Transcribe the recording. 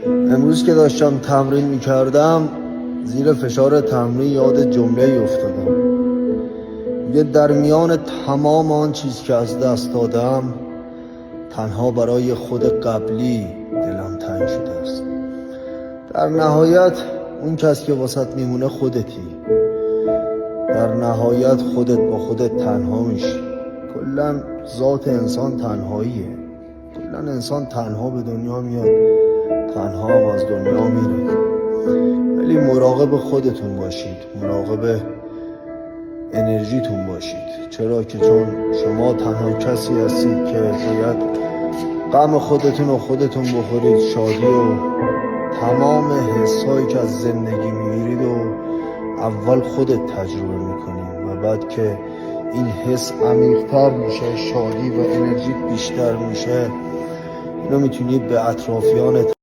امروز که داشتم تمرین میکردم زیر فشار تمرین یاد جمله افتادم. میگه در میان تمام آن چیز که از دست دادم تنها برای خود قبلی دلم تنگ شده است. در نهایت اون کس که واسط میمونه خودتی. در نهایت خودت با خودت تنها میشی. کلن ذات انسان تنهاییه. کلن انسان تنها به دنیا میاد، تنها هم از دنیا میره. ولی مراقب خودتون باشید، مراقب انرژیتون باشید. چرا که چون شما تنها کسی هستید که باید غم خودتون و خودتون بخورید، شادی و تمام حسایی که از زندگی میگیرید و اول خودت تجربه میکنید و بعد که این حس عمیق‌تر میشه، شادی و انرژیت بیشتر میشه، اینو میتونید به اطرافیانت